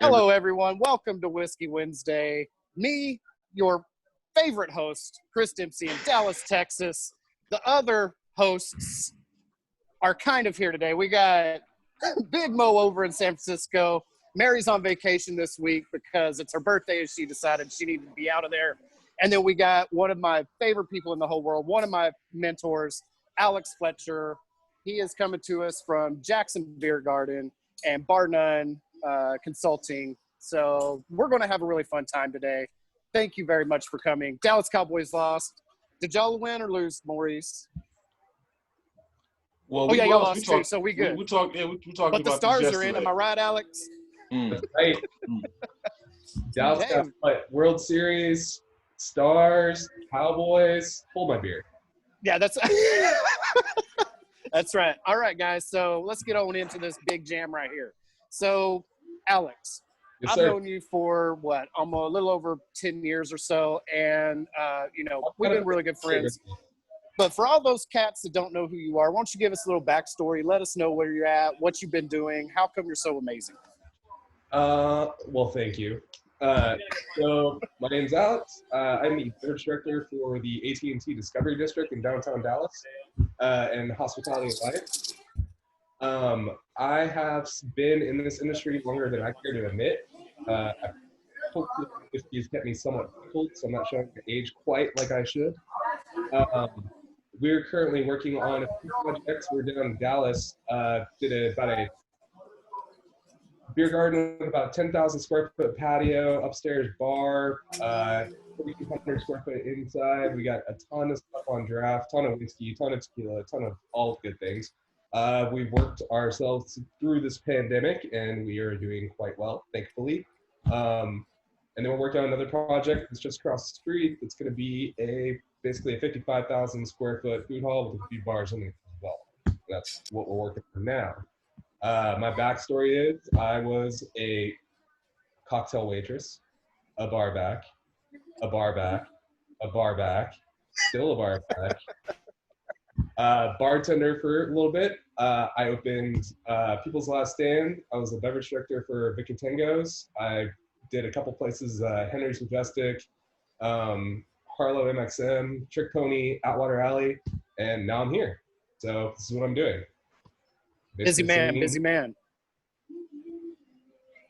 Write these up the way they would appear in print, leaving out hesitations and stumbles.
Hello, everyone. Welcome to Whiskey Wednesday. Me, your favorite host, Chris Dempsey in Dallas, Texas. The other hosts are kind of here today. We got Big Mo over in San Francisco. Mary's on vacation this week because it's her birthday and she decided she needed to be out of there. And then we got one of my favorite people in the whole world, one of my mentors, Alex Fletcher. He is coming to us from Jackson Beer Garden and Bar None Consulting. So we're going to have a really fun time today. Thank you very much for coming. Dallas Cowboys lost. Did y'all win or lose, Maurice? Well, y'all lost too, so we good. We talked But about the Stars this are in. Am I right, Alex? That's right. Dallas got what? World Series, Stars, Cowboys. Hold my beer. Yeah, that's that's right. All right, guys. So let's get on into this big jam right here. So, Alex, Yes, I've sir. known you for what, almost a little over 10 years or so, and we've been really good friends. But for all those cats that don't know who you are, why don't you give us a little backstory? Let us know where you're at, what you've been doing, how come you're so amazing. Well, thank you. So my name's Alex. I'm the beverage director for the AT&T Discovery District in downtown Dallas and Hospitality and Life. I have been in this industry longer than I care to admit. Hopefully, whiskey has kept me somewhat cold, so I'm not showing my age quite like I should. We're currently working on a few projects. We're down in Dallas, did about a beer garden with about 10,000 square foot patio, upstairs bar, 4,200 square foot inside. We got a ton of stuff on draft, ton of whiskey, ton of tequila, ton of all good things. We've worked ourselves through this pandemic and we are doing quite well, thankfully. And then we're working on another project that's just across the street. It's going to be basically a 55,000 square foot food hall with a few bars in it as well. That's what we're working on now. My backstory is I was a cocktail waitress, a bar back, a bar back, a bar back, still a bar back, bartender for a little bit. I opened People's Last Stand. I was a beverage director for Vic and Tango's. I did a couple places, Henry's Majestic, Harlow MXM, Trick Pony, Atwater Alley, and now I'm here. So this is what I'm doing. Busy man.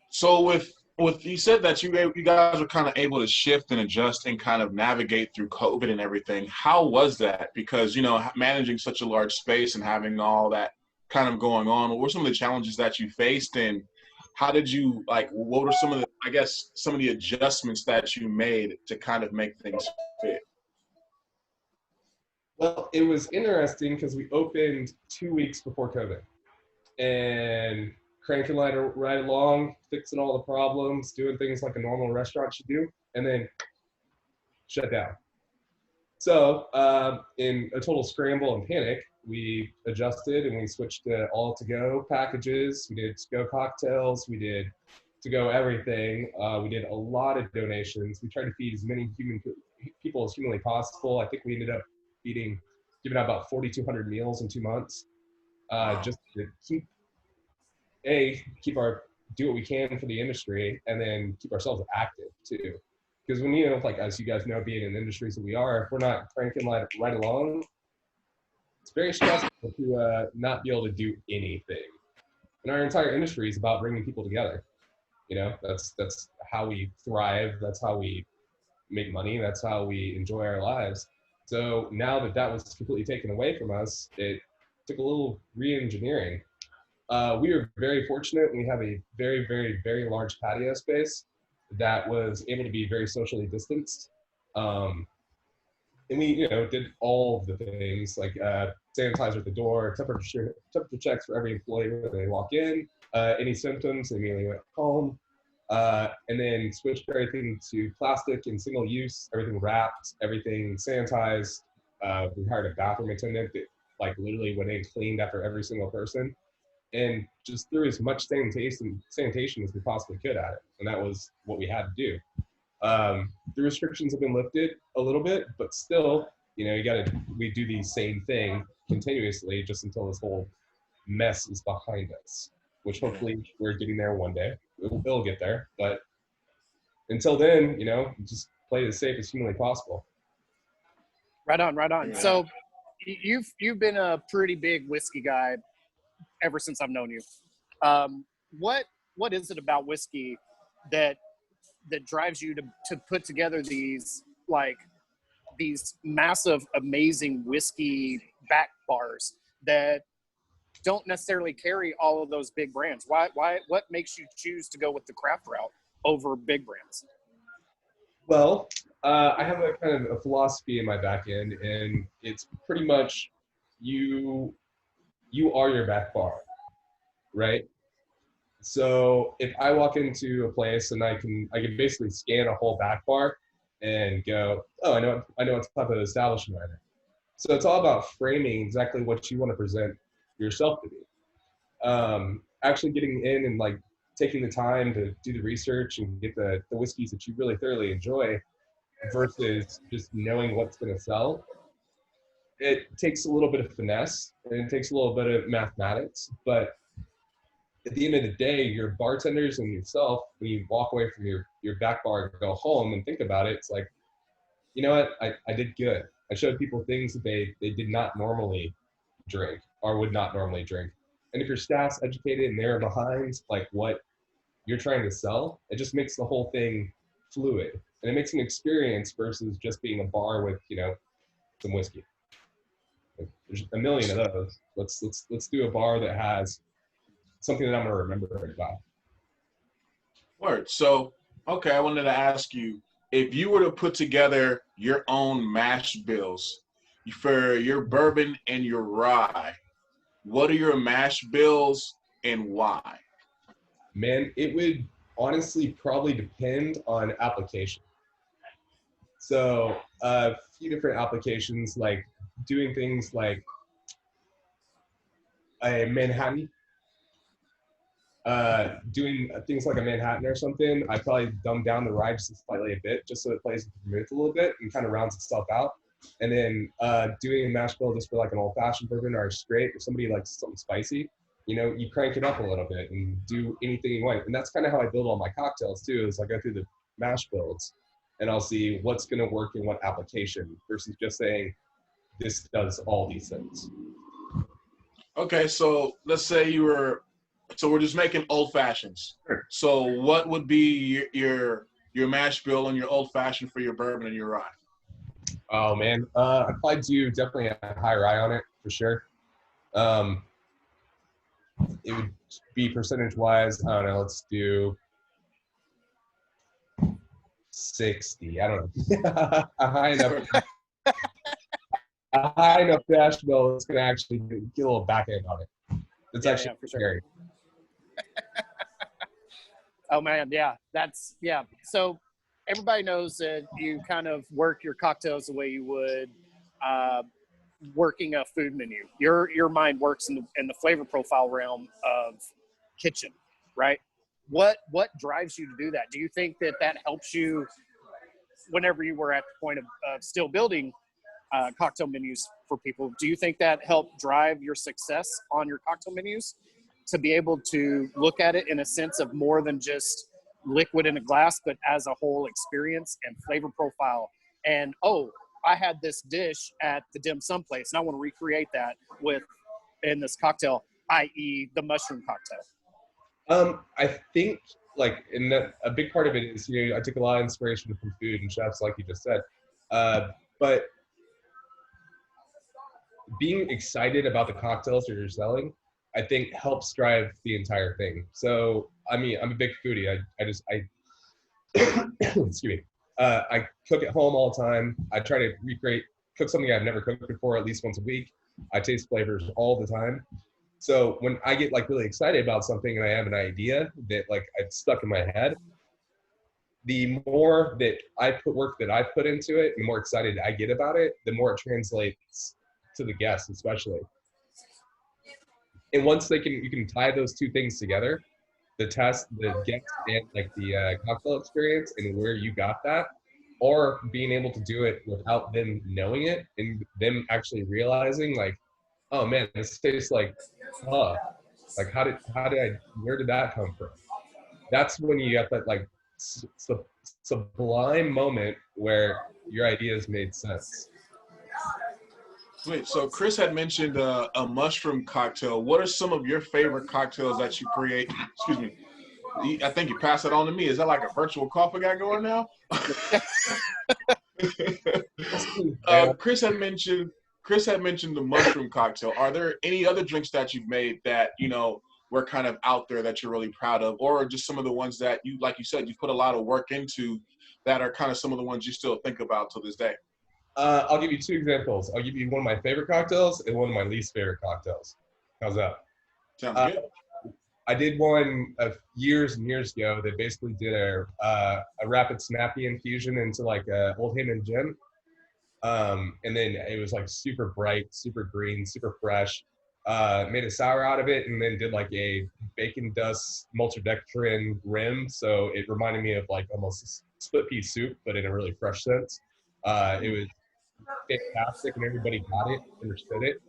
So with you said that you guys were kind of able to shift and adjust and kind of navigate through COVID and everything. How was that? Because managing such a large space and having all that kind of going on, what were some of the challenges that you faced, and how did you what were some of the adjustments that you made to kind of make things fit? Well, it was interesting because we opened 2 weeks before COVID and cranking right along, fixing all the problems, doing things like a normal restaurant should do, and then shut down. So in a total scramble and panic, we adjusted and we switched to all to-go packages. We did to-go cocktails. We did to-go everything. We did a lot of donations. We tried to feed as many people as humanly possible. I think we ended up giving out about 4,200 meals in 2 months, just to do what we can for the industry, and then keep ourselves active too. Because when as you guys know, being in industries that we are, if we're not cranking right along, it's very stressful to not be able to do anything. And our entire industry is about bringing people together. That's how we thrive. That's how we make money. That's how we enjoy our lives. So now that was completely taken away from us, it took a little re-engineering. We were very fortunate. We have a very, very, very large patio space that was able to be very socially distanced. And we, did all of the things like sanitizer at the door, temperature checks for every employee when they walk in, any symptoms, they immediately went home, and then switched everything to plastic and single use, everything wrapped, everything sanitized. We hired a bathroom attendant that literally went in and cleaned after every single person, and just threw as much sanitation as we possibly could at it. And that was what we had to do. The restrictions have been lifted a little bit, but still, we do the same thing continuously just until this whole mess is behind us, which hopefully we're getting there one day. it'll get there. But until then, you know, just play it as safe as humanly possible. Right on, right on. Yeah. So you've been a pretty big whiskey guy ever since I've known you. What is it about whiskey that drives you to put together these massive, amazing whiskey back bars that don't necessarily carry all of those big brands? What makes you choose to go with the craft route over big brands? Well, I have a kind of a philosophy in my back end, and it's pretty much you are your back bar, right? So if I walk into a place and I can basically scan a whole back bar and go, oh, I know what type of establishment I'm in. So it's all about framing exactly what you want to present yourself to be. Actually getting in and like taking the time to do the research and get the whiskeys that you really thoroughly enjoy versus just knowing what's going to sell. It takes a little bit of finesse and it takes a little bit of mathematics, but at the end of the day, your bartenders and yourself, when you walk away from your back bar and go home and think about it, it's like, you know what, I did good. I showed people things that they did not normally drink or would not normally drink. And if your staff's educated and they're behind like what you're trying to sell, it just makes the whole thing fluid. And it makes an experience versus just being a bar with, you know, some whiskey. Like, there's a million of those. Let's do a bar that has something that I'm gonna remember about. Word. So, okay, I wanted to ask you, if you were to put together your own mash bills for your bourbon and your rye, what are your mash bills and why? Man, it would honestly probably depend on application. So a few different applications, like doing things like a Manhattan, doing things like a Manhattan or something, I probably dumb down the rye just slightly a bit, just so it plays with the vermouth a little bit and kind of rounds itself out. And then doing a mash bill just for like an old fashioned bourbon or a straight, if somebody likes something spicy, you know, you crank it up a little bit and do anything you want. And that's kind of how I build all my cocktails too, is I go through the mash builds and I'll see what's going to work in what application versus just saying this does all these things. Okay, so let's say we're just making old fashions. Sure. So what would be your mash bill and your old fashioned for your bourbon and your rye? Oh man, I'd probably do definitely a high rye on it for sure. It would be percentage wise, I don't know, let's do 60. I don't know. a high enough mash bill is gonna actually get a little back end on it. It's actually for sure. scary. Oh man, yeah. So everybody knows that you kind of work your cocktails the way you would working a food menu. Your mind works in the flavor profile realm of kitchen, right? What drives you to do that? Do you think that helps you whenever you were at the point of still building cocktail menus for people? Do you think that helped drive your success on your cocktail menus to be able to look at it in a sense of more than just liquid in a glass, but as a whole experience and flavor profile? And I had this dish at the dim sum place and I want to recreate that in this cocktail, i.e. the mushroom cocktail. I think like a big part of it is, you know, I took a lot of inspiration from food and chefs, like you just said, but being excited about the cocktails that you're selling, I think helps drive the entire thing. So, I mean, I'm a big foodie. I excuse me. I cook at home all the time. I try to cook something I've never cooked before at least once a week. I taste flavors all the time. So when I get like really excited about something and I have an idea that like it's stuck in my head, the more that I put into it, the more excited I get about it, the more it translates to the guests, especially. And once you can tie those two things together, the guest and like the cocktail experience and where you got that, or being able to do it without them knowing it and them actually realizing like, oh man, this tastes like, like where did that come from? that's when you get that like sublime moment where your ideas made sense. Wait, so Chris had mentioned a mushroom cocktail. What are some of your favorite cocktails that you create? Excuse me. I think you passed it on to me. Is that like a virtual cough I got going now? Chris had mentioned the mushroom cocktail. Are there any other drinks that you've made that, you know, were kind of out there that you're really proud of, or just some of the ones that you, like you said, you put a lot of work into that are kind of some of the ones you still think about to this day? I'll give you two examples. I'll give you one of my favorite cocktails and one of my least favorite cocktails. How's that? Sounds good. I did one years and years ago that basically did a rapid snappy infusion into like a Old Heyman gin. And then it was like super bright, super green, super fresh. Made a sour out of it, and then did like a bacon dust maltodextrin rim. So it reminded me of like almost a split pea soup, but in a really fresh sense. It was fantastic, and everybody got it, understood it.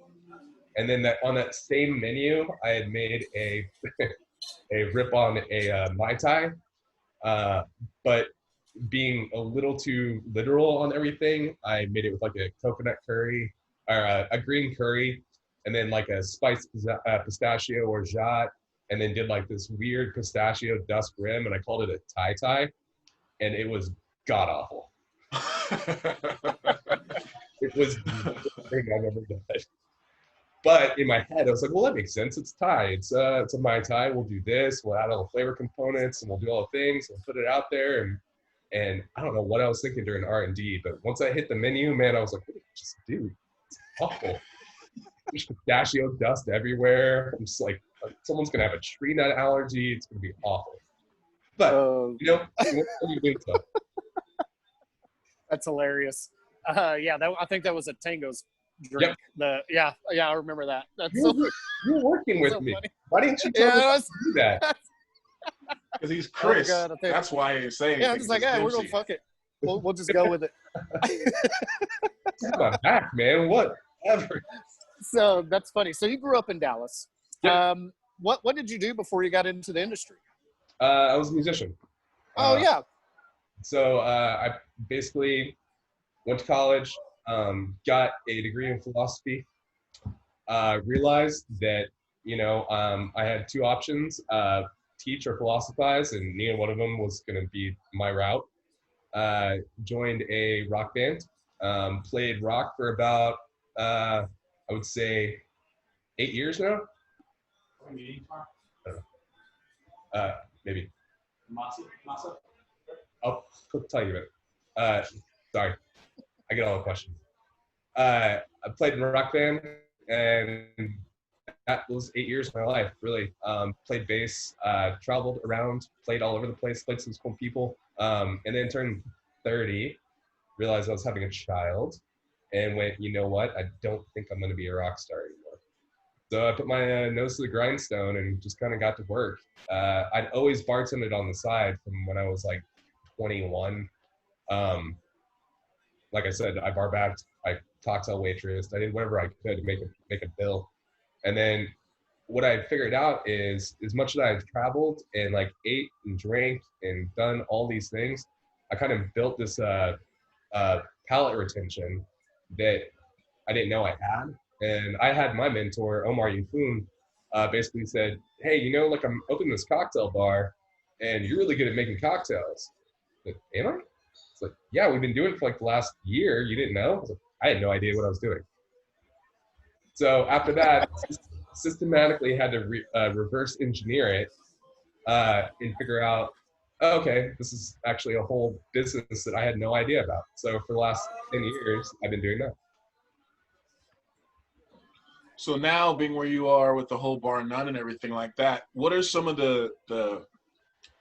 And then on that same menu, I had made a rip on a Mai Tai, but being a little too literal on everything, I made it with like a coconut curry or a green curry, and then like a spiced pistachio or jat, and then did like this weird pistachio dust rim, and I called it a Thai Thai, and it was god awful. It was the worst thing I've ever done. But in my head, I was like, well, that makes sense. It's Thai. It's a Mai Tai. We'll do this. We'll add all the flavor components, and we'll do all the things. We'll put it out there. And I don't know what I was thinking during R&D, but once I hit the menu, man, I was like, what did I just do? It's awful. There's pistachio dust everywhere. I'm just like, someone's going to have a tree nut allergy. It's going to be awful. But, you know, you do stuff. That's hilarious. Yeah, I think that was a Tango's drink. Yep. Yeah, I remember that. That's you're working with me. Funny. Why didn't you tell me to do that? Because he's Chris. Oh God, that's why he's saying. Yeah, I'm just like, hey, we're gonna fuck it. We'll just go with it. I'm back, man. Whatever. So that's funny. So you grew up in Dallas. Yep. What did you do before you got into the industry? I was a musician. Oh yeah. So I basically went to college, got a degree in philosophy. Realized that I had two options: teach or philosophize, and neither one of them was going to be my route. Joined a rock band. Played rock for about I would say 8 years now. Maybe. Masa? I'll tell you about it. Sorry, I get all the questions. I played in a rock band, and that was 8 years of my life, really. Played bass, traveled around, played all over the place, played some cool people, and then turned 30, realized I was having a child, and went, you know what? I don't think I'm going to be a rock star anymore. So I put my nose to the grindstone and just kind of got to work. I'd always bartended on the side from when I was like 21. Like I said, I bar backed, I cocktail waitress, I did whatever I could to make a bill. And then what I figured out is, as much as I've traveled and like ate and drank and done all these things, I kind of built this palate retention that I didn't know I had. And I had my mentor, Omar Yufun, basically said, hey, like I'm opening this cocktail bar and you're really good at making cocktails. Like, am I? It's like, yeah, we've been doing it for like the last year. You didn't know? I was like, I had no idea what I was doing. So after that, systematically had to reverse engineer it and figure out, oh, okay, this is actually a whole business that I had no idea about. So for the last 10 years, I've been doing that. So now, being where you are with the whole bar none and everything like that, what are some of the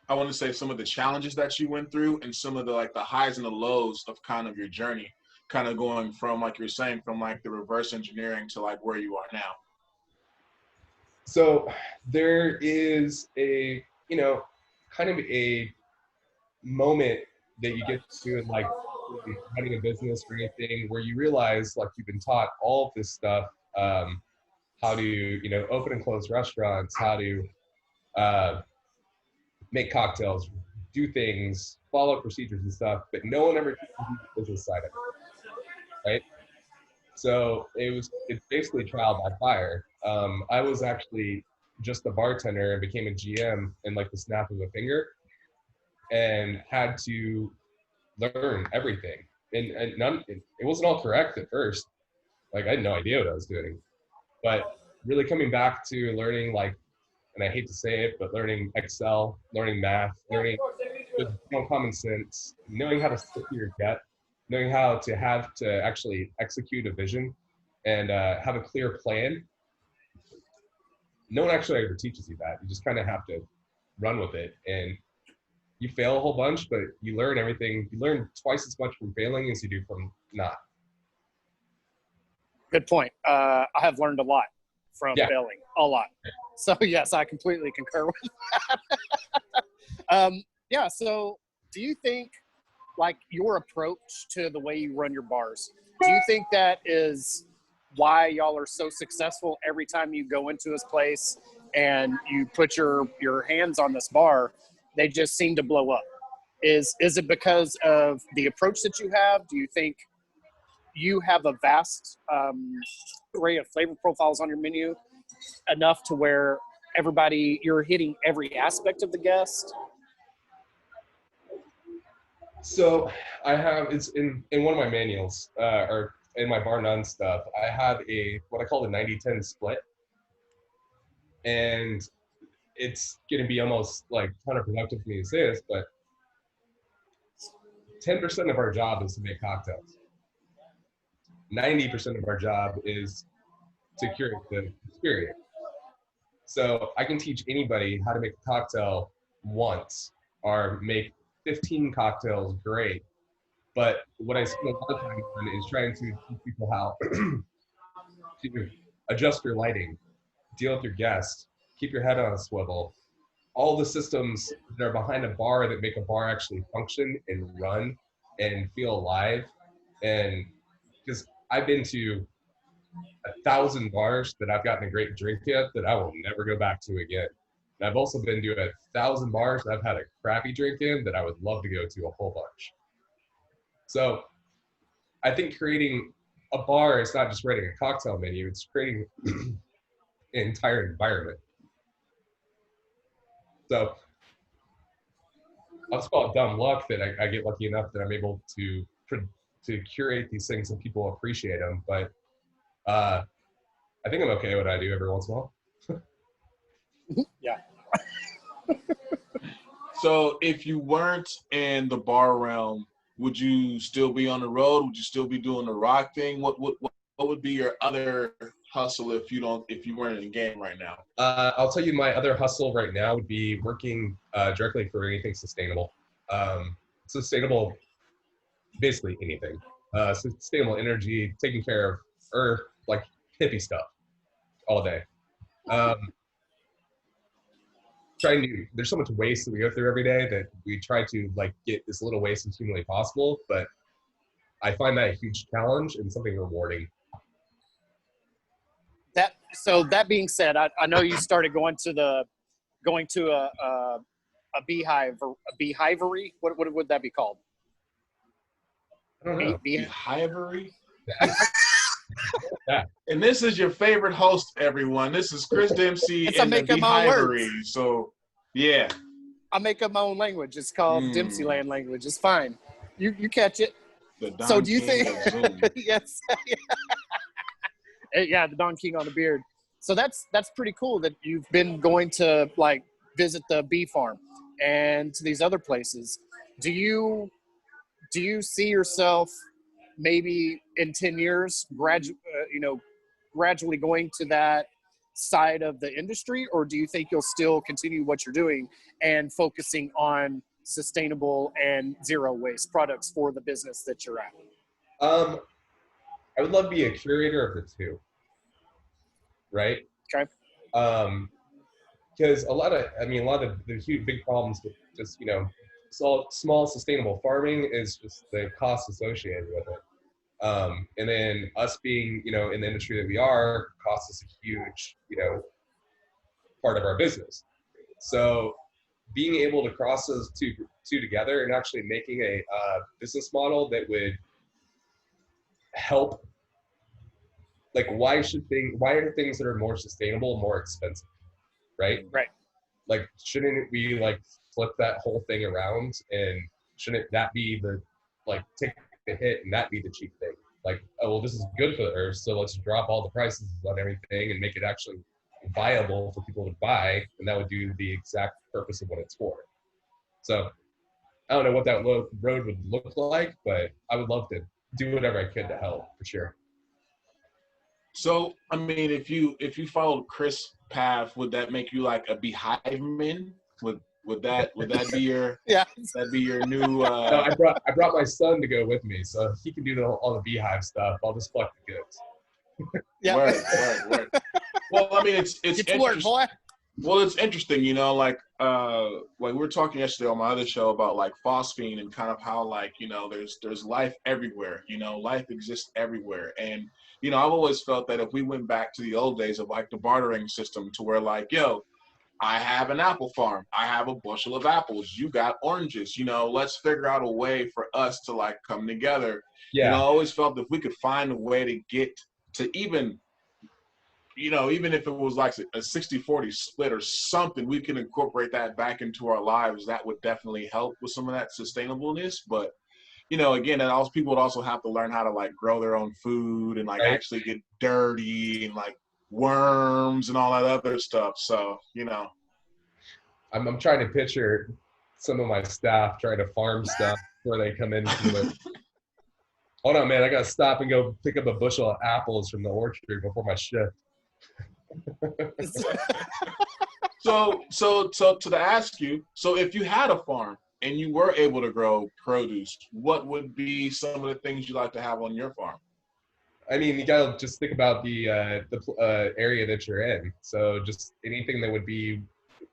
I want to say some of the challenges that you went through, and some of the like the highs and the lows of kind of your journey, kind of going from, like you're saying, from like the reverse engineering to like where you are now? So there is a, kind of a moment that you get to in like running a business or anything where you realize like you've been taught all of this stuff, how to, open and close restaurants, how to, make cocktails, do things, follow procedures and stuff, but no one ever teaches you the business side of it, right? So it's basically trial by fire. I was actually just a bartender and became a GM in like the snap of a finger, and had to learn everything. And it wasn't all correct at first. Like I had no idea what I was doing, but really coming back to learning, like, and I hate to say it, but learning Excel, learning math, learning just common sense, knowing how to stick to your gut, knowing how to have to actually execute a vision and have a clear plan. No one actually ever teaches you that. You just kind of have to run with it. And you fail a whole bunch, but you learn everything. You learn twice as much from failing as you do from not. Good point. I have learned a lot from failing, a lot. So yes, I completely concur with that. Yeah. So do you think, like, your approach to the way you run your bars, do you think that is why y'all are so successful every time you go into this place and you put your hands on this bar? They just seem to blow up. Is it because of the approach that you have? Do you think you have a vast array of flavor profiles on your menu, enough to where you're hitting every aspect of the guest? So I have, it's in one of my manuals, or in my bar none stuff, I have what I call the 90-10 split. And it's going to be almost like counterproductive for me to say this, but 10% of our job is to make cocktails. 90% of our job is to curate the experience. So I can teach anybody how to make a cocktail once, or make 15 cocktails great. But what I spend a lot of time on is trying to teach people how to adjust your lighting, deal with your guests, keep your head on a swivel, all the systems that are behind a bar that make a bar actually function and run and feel alive. And because I've been to 1,000 bars that I've gotten a great drink at that I will never go back to again. And I've also been to 1,000 bars that I've had a crappy drink in that I would love to go to a whole bunch. So I think creating a bar is not just writing a cocktail menu, it's creating an entire environment. So I'll just call it dumb luck that I get lucky enough that I'm able to curate these things and people appreciate them. But I think I'm okay with what I do every once in a while. Yeah. So if you weren't in the bar realm, would you still be on the road? Would you still be doing the rock thing? What would be your other hustle if you weren't in the game right now? I'll tell you, my other hustle right now would be working directly for anything sustainable. Sustainable, basically anything. Sustainable energy, taking care of Earth, like hippie stuff all day. There's so much waste that we go through every day that we try to like get as little waste as humanly possible, but I find that a huge challenge and something rewarding. That being said, I know you started going to a beehive or a beehivery. What would that be called? I don't know. Beehivery? Yeah. And this is your favorite host, everyone. This is Chris Dempsey in the Beehivery. So, yeah. I make up my own language. It's called Dempseyland language. It's fine. You catch it. So do you think? Yes. Yeah, the Don King on the beard. So that's pretty cool that you've been going to like visit the bee farm and to these other places. Do you see yourself maybe in 10 years gradually going to that side of the industry, or do you think you'll still continue what you're doing and focusing on sustainable and zero waste products for the business that you're at? I would love to be a curator of the two, right? Okay. Because a lot of the huge big problems with just small sustainable farming is just the cost associated with it. And then us being, in the industry that we are, costs us a huge, part of our business. So being able to cross those two together and actually making a business model that would help. Like, why are things that are more sustainable more expensive, right? Right. Like, shouldn't we like flip that whole thing around, and shouldn't that be the, like, take the hit and that be the cheap thing? Like, oh, well, this is good for the earth, so let's drop all the prices on everything and make it actually viable for people to buy, and that would do the exact purpose of what it's for. So I don't know what that road would look like, but I would love to do whatever I could to help, for sure. So, I mean, if you followed Chris' path, would that make you like a beehive man? Would that be your Yeah. that be your new? No, I brought my son to go with me, so he can do all the beehive stuff. I'll just pluck the goods. Yeah. Word. Well, I mean, it's Get to work, boy. Well, it's interesting, you know, like we were talking yesterday on my other show about like phosphine and kind of how, like, you know, there's life everywhere, you know, life exists everywhere. And, you know, I've always felt that if we went back to the old days of like the bartering system, to where like, yo, I have an apple farm, I have a bushel of apples, you got oranges, you know, let's figure out a way for us to like come together. Yeah. You know, I always felt if we could find a way to get to even, you know, even if it was like a 60-40 split or something, we can incorporate that back into our lives. That would definitely help with some of that sustainableness. But, you know, again, and also people would also have to learn how to like grow their own food and like actually get dirty and like worms and all that other stuff. So, you know, I'm trying to picture some of my staff trying to farm stuff before they come in. Hold on, man, I gotta stop and go pick up a bushel of apples from the orchard before my shift. So to ask you, so if you had a farm and you were able to grow produce, what would be some of the things you like to have on your farm? I mean, you gotta just think about the area that you're in. So just anything that would be,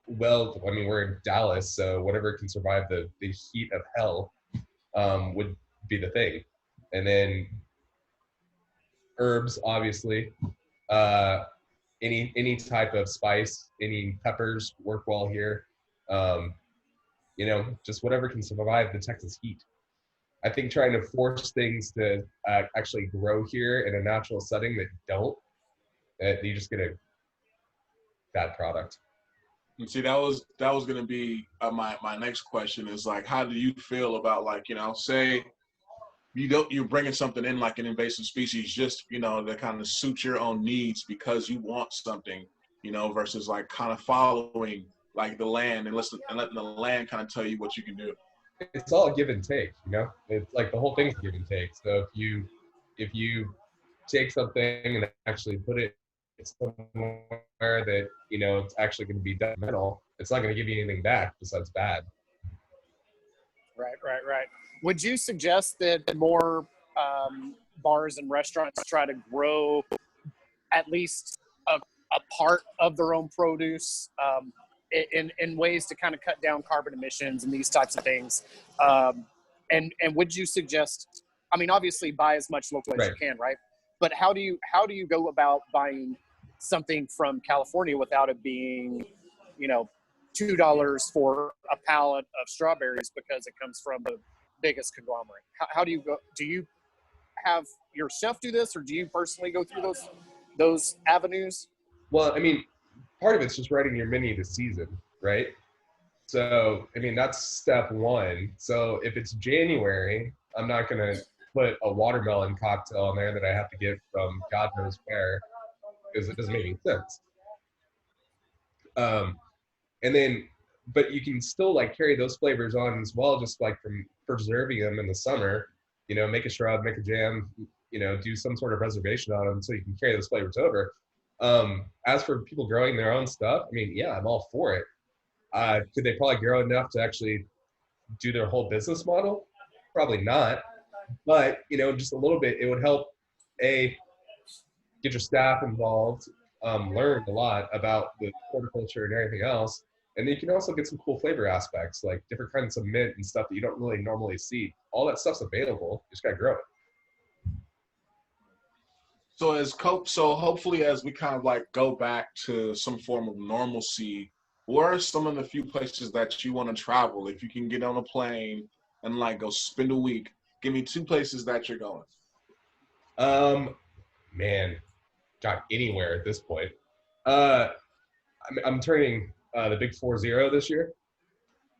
well, I mean, we're in Dallas, so whatever can survive the heat of hell would be the thing. And then herbs, obviously. Any type of spice, any peppers work well here. You know, just whatever can survive the Texas heat. I think trying to force things to actually grow here in a natural setting that don't, you just get a bad product. And see, that was going to be my next question is like, how do you feel about, like, you know, say you're bringing something in like an invasive species, just, you know, to kind of suit your own needs because you want something, you know, versus like kind of following like the land and letting the land kind of tell you what you can do. It's all give and take, you know. It's like the whole thing's give and take. So if you take something and actually put it somewhere that, you know, it's actually going to be detrimental, it's not going to give you anything back besides bad. Right. Would you suggest that more bars and restaurants try to grow at least a part of their own produce in ways to kind of cut down carbon emissions and these types of things? And would you suggest, I mean, obviously buy as much local as you can, right? But how do you go about buying something from California without it being, you know, $2 for a pallet of strawberries because it comes from the biggest conglomerate? How do you go? Do you have your chef do this, or do you personally go through those avenues? Well, I mean, part of it's just writing your menu this season, right? So, I mean, that's step one. So if it's January, I'm not going to put a watermelon cocktail in there that I have to get from God knows where, because it doesn't make any sense. And then, but you can still like carry those flavors on as well, just like from preserving them in the summer, you know, make a shrub, make a jam, you know, do some sort of preservation on them so you can carry those flavors over. As for people growing their own stuff, I mean, yeah, I'm all for it. Could they probably grow enough to actually do their whole business model? Probably not. But, you know, just a little bit, it would help, get your staff involved, learn a lot about the horticulture and everything else. And then you can also get some cool flavor aspects, like different kinds of mint and stuff that you don't really normally see. All that stuff's available. You just got to grow it. So hopefully as we kind of like go back to some form of normalcy, where are some of the few places that you want to travel? If you can get on a plane and like go spend a week, give me 2 places that you're going. Man, God, anywhere at this point. I'm turning the big 40 this year.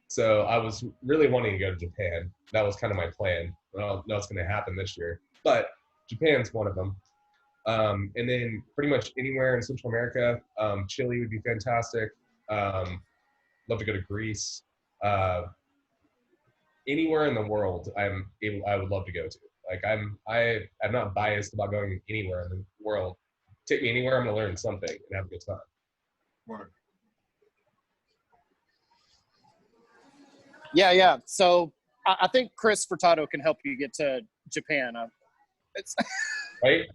So I was really wanting to go to Japan. That was kind of my plan. I don't know what's going to happen this year, but Japan's one of them. And then pretty much anywhere in Central America. Chile would be fantastic. Love to go to Greece. Anywhere in the world I would love to go to. Like I'm not biased about going anywhere in the world. Take me anywhere, I'm gonna learn something and have a good time. Word. Yeah. So I think Chris Furtado can help you get to Japan. It's Right?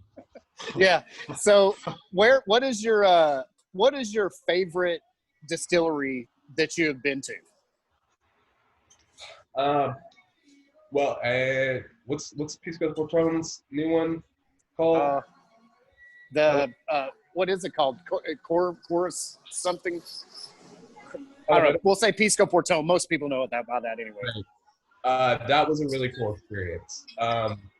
Yeah. So what is your favorite distillery that you have been to? Well, what's Pisco Portone's new one called? What is it called? Chorus something. I don't know. We'll say Pisco Portone. Most people know about that anyway. That was a really cool experience.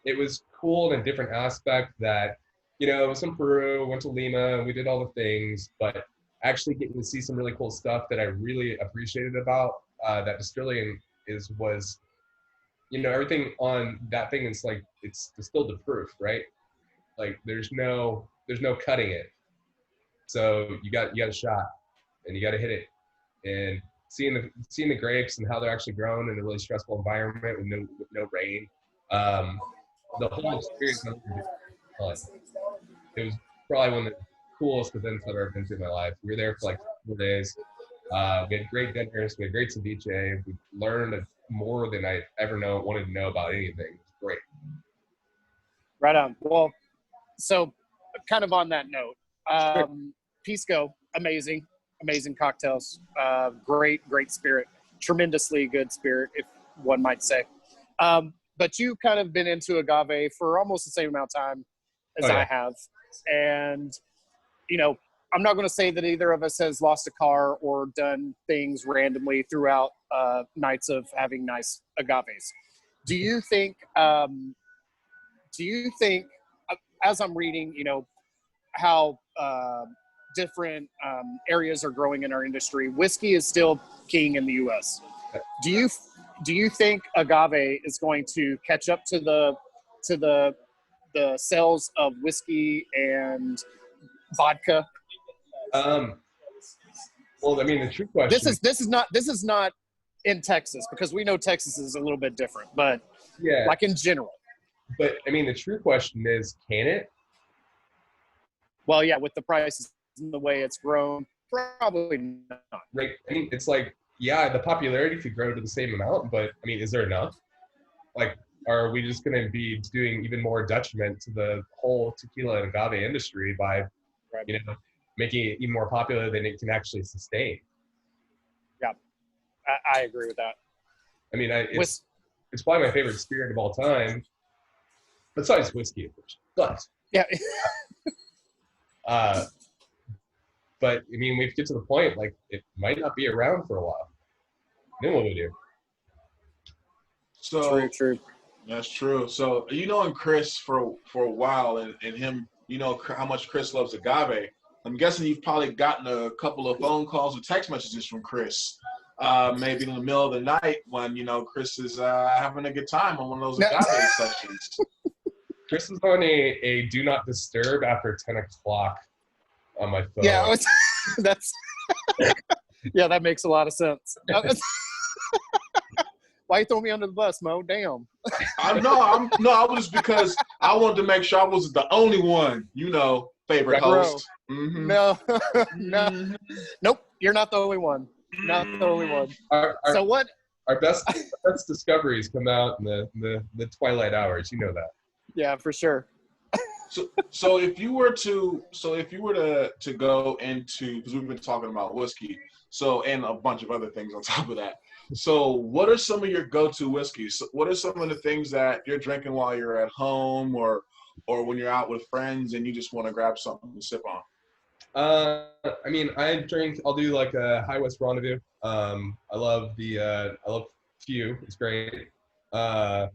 It was cool in a different aspect that, it was in Peru, went to Lima, and we did all the things, but actually getting to see some really cool stuff that I really appreciated about that distillery was everything on that thing is like it's distilled to proof, right? Like there's no cutting it. So you got a shot and you got to hit it. And seeing the grapes and how they're actually grown in a really stressful environment with no rain, the whole experience was fun. It was probably one of the coolest events I've ever been to in my life. We were there for like 4 days. We had great dinners. We had great ceviche. We learned more than I ever wanted to know about anything. It was great. Right on. Well, so kind of on that note, Pisco, amazing cocktails, great spirit, tremendously good spirit, if one might say. But you kind of been into agave for almost the same amount of time as I have. And, I'm not going to say that either of us has lost a car or done things randomly throughout nights of having nice agaves. Do you think, as I'm reading, how different areas are growing in our industry, whiskey is still king in the U.S. Do you think agave is going to catch up to the sales of whiskey and vodka? Well, I mean, the true question. This is not in Texas, because we know Texas is a little bit different, but like in general. But I mean, the true question is, can it? Well, yeah, with the prices and the way it's grown, probably not. Right. I mean, it's like, the popularity could grow to the same amount, but I mean, is there enough? Like, are we just going to be doing even more detriment to the whole tequila and agave industry by, making it even more popular than it can actually sustain? Yeah, I agree with that. I mean, it's probably my favorite spirit of all time, besides whiskey, of course. But yeah. But I mean, we get to the point like it might not be around for a while. Then what do we do? So true. That's true. So and Chris for a while, and him, how much Chris loves agave. I'm guessing you've probably gotten a couple of phone calls or text messages from Chris, maybe in the middle of the night when Chris is having a good time on one of those agave sessions. Chris is on a do not disturb after 10 o'clock on my phone. Yeah, that's that makes a lot of sense. Why you throw me under the bus, Mo? Damn. I was because I wanted to make sure I was the only one, favorite host. Mm-hmm. No. Nope. You're not the only one. Not the only one. So what? Our best discoveries come out in the twilight hours. You know that. Yeah, for sure. So if you were to go into, because we've been talking about whiskey, and a bunch of other things on top of that. So what are some of your go-to whiskeys? What are some of the things that you're drinking while you're at home or when you're out with friends and you just want to grab something to sip on? I mean, I'll do like a High West Rendezvous. I love Few. It's great. I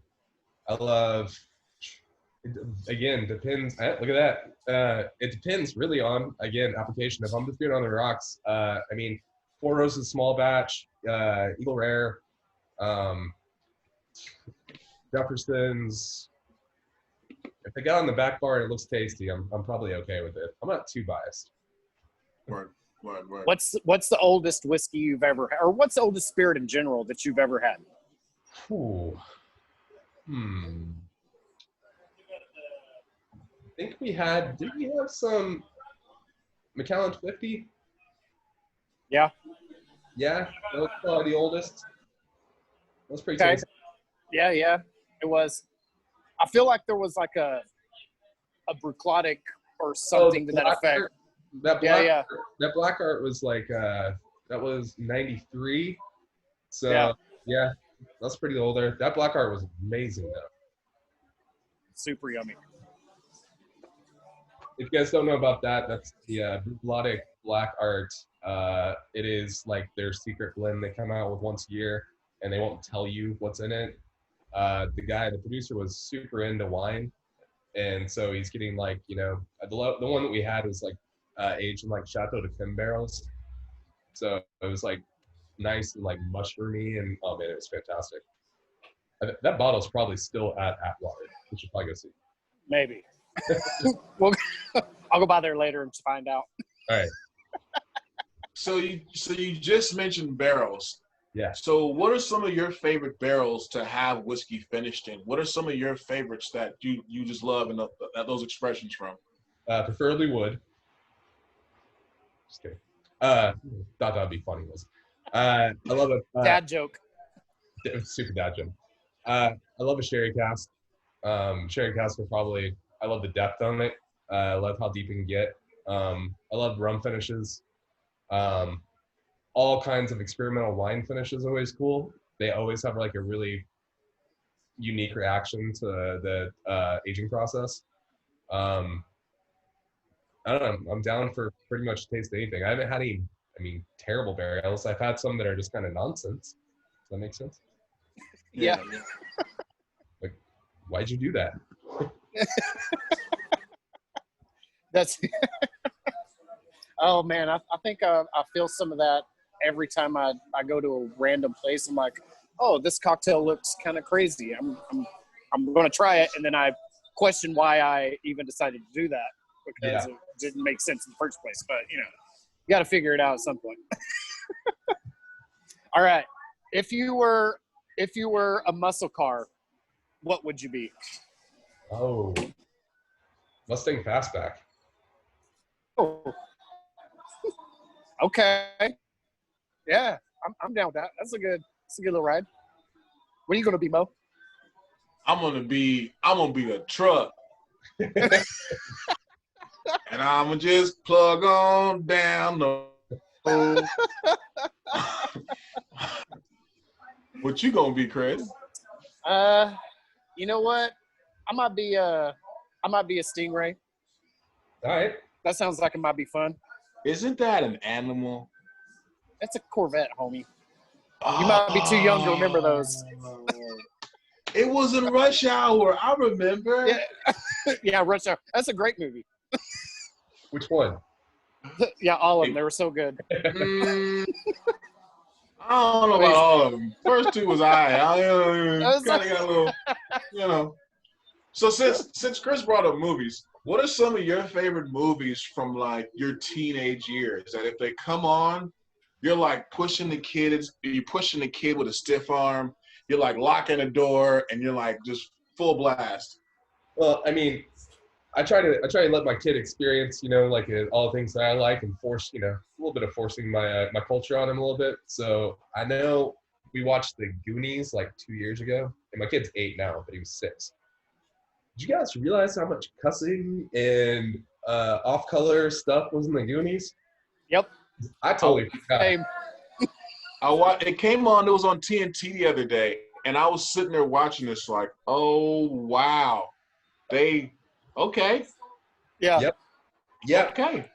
love, again, depends. Look at that. It depends really on, again, application. If I'm just doing it on the rocks, I mean, Four Roses small batch, Eagle Rare, Jefferson's. If they got on the back bar and it looks tasty, I'm probably okay with it. I'm not too biased. Word. What's the oldest whiskey you've ever had, or what's the oldest spirit in general that you've ever had? Ooh. I think did we have some Macallan 50? Yeah. Yeah, that was probably the oldest. That was pretty Okay. tasty. Yeah, it was. I feel like there was like a Bruichladdich or something to that effect. That black, Yeah. That black art was like that was 93. So yeah, that's pretty older. That black art was amazing though. Super yummy. If you guys don't know about that, that's the Bruichladdich black art. It is like their secret blend they come out with once a year, and they won't tell you what's in it. The producer was super into wine, and so he's getting like, the one that we had was like aged in like Chateau de Kim barrels, so it was like nice and like mushroomy, and oh man, it was fantastic. That bottle's probably still at Atwater. We should probably go see. Maybe. Well, I'll go by there later and find out. All right. So you just mentioned barrels. Yeah. So what are some of your favorite barrels to have whiskey finished in? What are some of your favorites that you just love and those expressions from? Preferably wood. Just kidding. Thought that'd be funny. I love it. Dad joke. Super dad joke. I love a sherry cask. Sherry cask are probably. I love the depth on it. I love how deep it can get. I love rum finishes. All kinds of experimental wine finishes are always cool. They always have like a really unique reaction to the aging process. I don't know. I'm down for pretty much taste anything. I haven't had any, terrible barrels. I've had some that are just kind of nonsense. Does that make sense? Yeah. Like, why'd you do that? That's. Oh man, I think I feel some of that every time I go to a random place. I'm like, oh, this cocktail looks kind of crazy. I'm going to try it, and then I question why I even decided to do that, because it didn't make sense in the first place. But you got to figure it out at some point. All right, if you were a muscle car, what would you be? Oh, Mustang Fastback. Oh. Okay. Yeah, I'm down with that. That's a good little ride. What are you gonna be, Mo? I'm gonna be a truck. And I'm gonna just plug on down the road. What you gonna be, Chris? You know what? I might be a Stingray. All right. That sounds like it might be fun. Isn't that an animal? That's a Corvette, homie. You might be too young to remember those. It was in Rush Hour. I remember. Yeah, yeah, Rush Hour. That's a great movie. Which one? Yeah, all of them. They were so good. I don't know about all of them. First two was I kind of got a little, So since Chris brought up movies, what are some of your favorite movies from like your teenage years that if they come on, you're like pushing the kid with a stiff arm, you're like locking the door, and you're like just full blast? Well, I try to let my kid experience, like all the things that I like, and force, a little bit of forcing my my culture on him a little bit. So I know we watched The Goonies like 2 years ago, and my kid's 8 now, but he was 6. Did you guys realize how much cussing and off-color stuff was in The Goonies? Yep. I totally forgot. It came on. It was on TNT the other day, and I was sitting there watching this like, oh wow, okay. Yeah. Yep. Okay.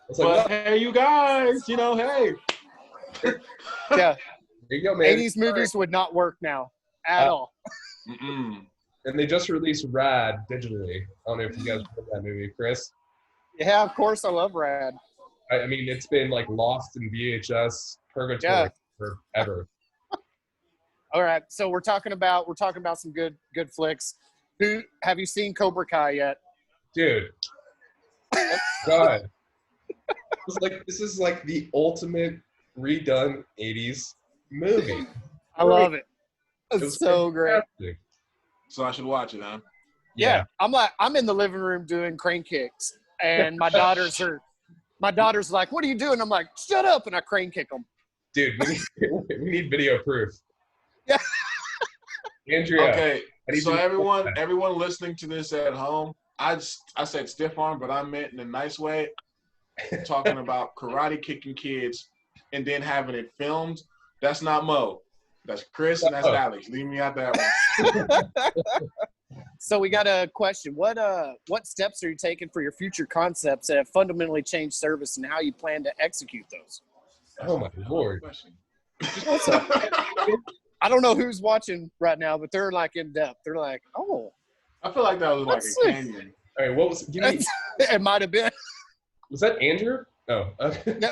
It's But like, hey, you guys, you know, hey. Yeah. there you go, man. 80s movies would not work now at all. Mm-mm. And they just released Rad digitally. I don't know if you guys heard that movie, Chris. Yeah, of course I love Rad. I mean, it's been like lost in VHS purgatory Yeah. forever. All right, so we're talking about some good flicks. Who have you seen Cobra Kai yet? Dude. Oh God. This is like the ultimate redone 80s movie. I love it. It It's was so great. fantastic. So I should watch it, huh? Yeah, I'm in the living room doing crane kicks, and my daughters like, "What are you doing?" I'm like, "Shut up!" and I crane kick them. Dude, we need video proof. Yeah. Andrea. Okay, so everyone. everyone listening to this at home, I said stiff arm, but I meant in a nice way, talking about karate kicking kids and then having it filmed. That's not Mo. That's Chris and that's Alex. Leave me out that one. So we got a question. What steps are you taking for your future concepts that have fundamentally changed service and how you plan to execute those? Oh my Lord. I don't know who's watching right now, but they're like in depth. They're like, oh. I feel like that was like a canyon. All right, what was it might have been. Was that Andrew? Oh. Okay. No,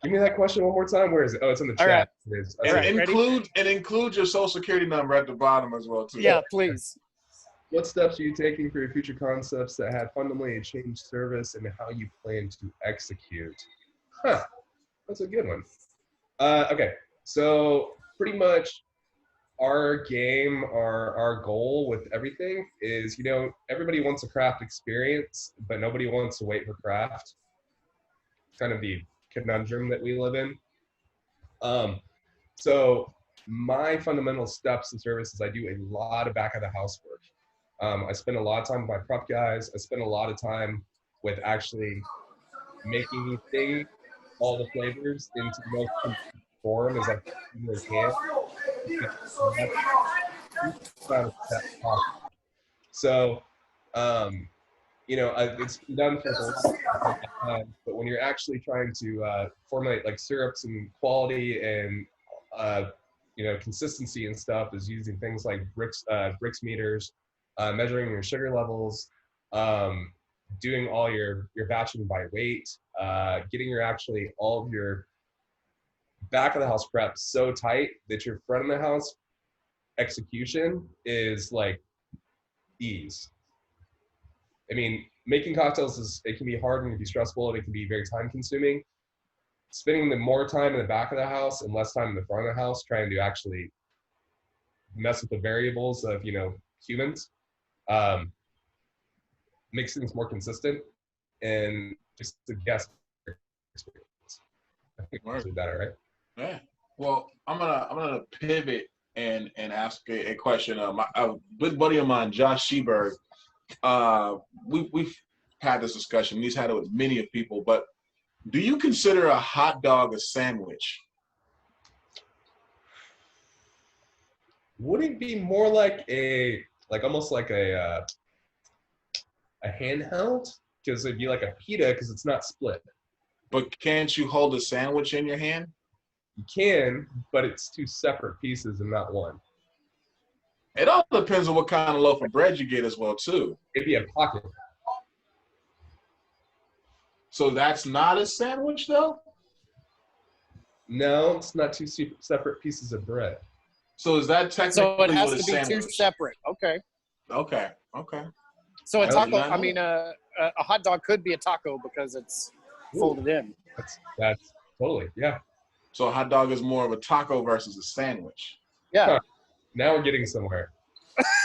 Give me that question one more time. Where is it? Oh, it's in the chat. Right. It is. All right. Include your social security number at the bottom as well too. Yeah, please. What steps are you taking for your future concepts that had fundamentally changed service and how you plan to execute? Huh. That's a good one. Okay. So pretty much our game, our goal with everything is, you know, everybody wants a craft experience, but nobody wants to wait for craft. Kind of the conundrum that we live in. So my fundamental steps and services, I do a lot of back of the house work. I spend a lot of time with my prep guys. I spend a lot of time with actually making things, all the flavors into the most complete form as I can. So, you know, it's been done for a long time, but when you're actually trying to formulate like syrups and quality and you know, consistency and stuff, is using things like bricks meters, measuring your sugar levels, doing all your batching by weight, getting your actually all of your back of the house prep so tight that your front of the house execution is like ease. I mean, making cocktails it can be hard and it can be stressful and it can be very time consuming. Spending the more time in the back of the house and less time in the front of the house trying to actually mess with the variables of, you know, humans makes things more consistent and just a guest experience. I think it's better, right? Yeah. Well, I'm gonna pivot and ask a question. A good buddy of mine, Josh Sheberg, we've had this discussion. He's had it with many of people, but do you consider a hot dog a sandwich? Would it be more like almost like a handheld? Because it'd be like a pita because it's not split. But can't you hold a sandwich in your hand? You can, but it's two separate pieces and not one. It all depends on what kind of loaf of bread you get as well, too. It'd be a pocket. So that's not a sandwich, though? No, it's not two separate pieces of bread. So is that technically So it has what to be sandwich? two separate. Okay. Okay. So a I taco, did not I mean, a hot dog could be a taco because it's folded in. That's totally, yeah. So a hot dog is more of a taco versus a sandwich. Yeah. Huh. Now we're getting somewhere.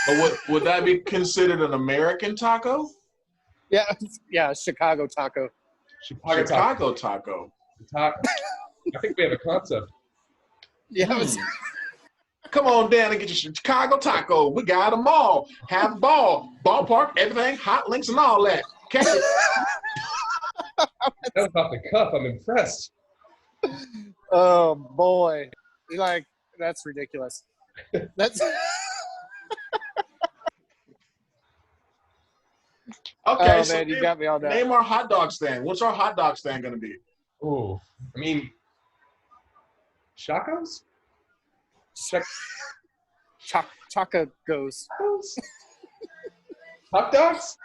But would that be considered an American taco? Yeah. Yeah. Chicago taco. Chicago taco. I think we have a concept. Yeah. Come on down and get your Chicago taco. We got them all. Have ball, ballpark, everything, hot links and all that. Catch it. That was off the cuff. I'm impressed. Oh boy. Like, that's ridiculous. That's Okay, Oh so man, you got me on that. name our hot dog stand. What's our hot dog stand going to be? Ooh, I mean, Chacos? Chaka goes. Hot dogs?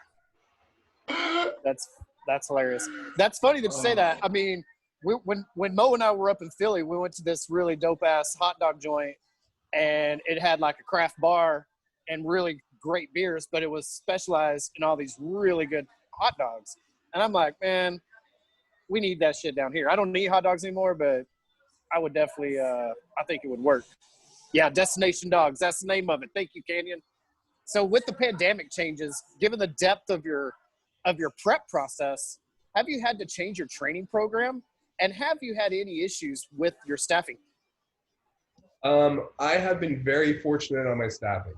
That's hilarious. That's funny that you say that. I mean, when Mo and I were up in Philly, we went to this really dope ass hot dog joint, and it had like a craft bar and really great beers, but it was specialized in all these really good hot dogs. And I'm like, man, we need that shit down here. I don't eat hot dogs anymore, but I would definitely, I think it would work. Yeah, Destination Dogs. That's the name of it. Thank you, Canyon. So with the pandemic changes, given the depth of your prep process, have you had to change your training program? And have you had any issues with your staffing? I have been very fortunate on my staffing.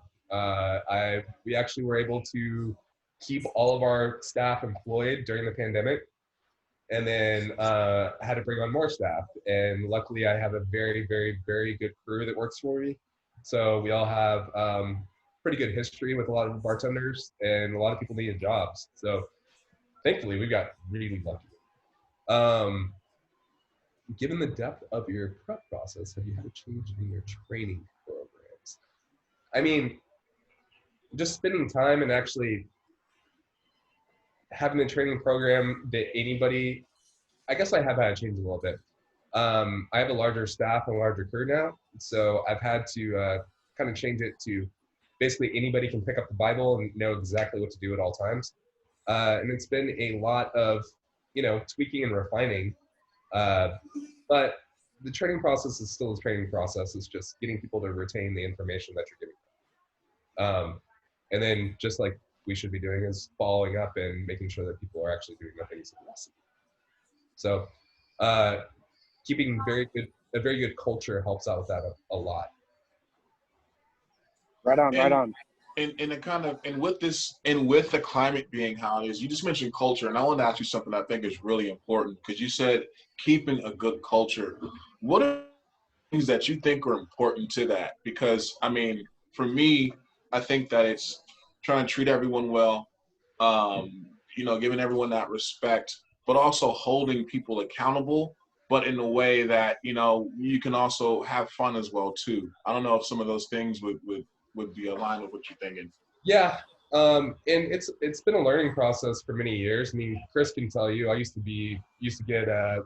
We actually were able to keep all of our staff employed during the pandemic, and then had to bring on more staff. And luckily, I have a very, very, very good crew that works for me. So we all have pretty good history with a lot of bartenders, and a lot of people needed jobs. So thankfully, we got really lucky. Given the depth of your prep process, have you had a change in your training programs? I mean, just spending time and actually having a training program that anybody, I guess I have had to change a little bit. I have a larger staff and a larger crew now, so I've had to kind of change it to basically anybody can pick up the Bible and know exactly what to do at all times. And it's been a lot of, tweaking and refining. But the training process is still a training process. It's just getting people to retain the information that you're giving them. And then just like we should be doing is following up and making sure that people are actually doing the things that we ask them. So keeping a very good culture helps out with that a lot. Right on. With the climate being how it is, you just mentioned culture, and I want to ask you something I think is really important, because you said keeping a good culture. What are things that you think are important to that? Because I mean, for me, I think that it's trying to treat everyone well, giving everyone that respect, but also holding people accountable, but in a way that you can also have fun as well too. I don't know if some of those things would be aligned with what you're thinking. Yeah, and it's been a learning process for many years. I mean, Chris can tell you, I used to get a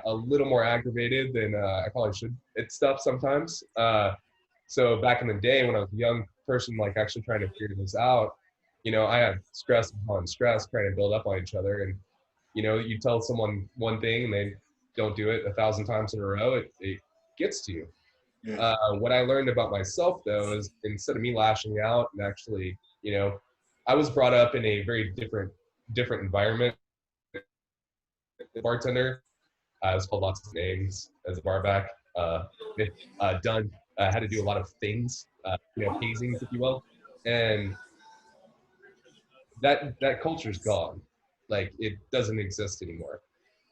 little more aggravated than I probably should at stuff sometimes. So back in the day when I was a young person, like actually trying to figure this out, I had stress upon stress trying to build up on each other. And, you tell someone one thing and they don't do it 1,000 times in a row, it gets to you. Yeah. What I learned about myself, though, is instead of me lashing out and actually, I was brought up in a very different environment. The bartender, I was called lots of names as a barback. Had to do a lot of things, hazings, if you will, and that culture's gone. Like, it doesn't exist anymore.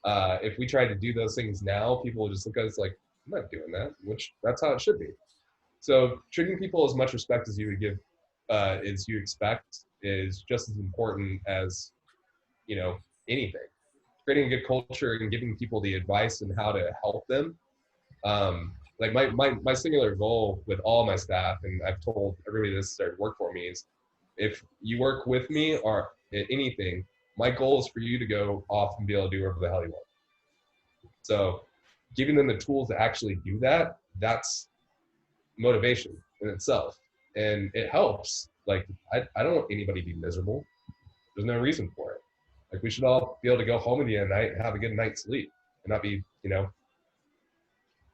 If we try to do those things now, people will just look at us like, I'm not doing that, which that's how it should be. So treating people as much respect as you would give, as you expect, is just as important as, anything. Creating a good culture and giving people the advice and how to help them. Like my singular goal with all my staff, and I've told everybody this started work for me, is if you work with me or at anything, my goal is for you to go off and be able to do whatever the hell you want. So giving them the tools to actually do that, that's motivation in itself. And it helps. Like, I don't want anybody to be miserable. There's no reason for it. Like, we should all be able to go home at the end of the night and have a good night's sleep and not be,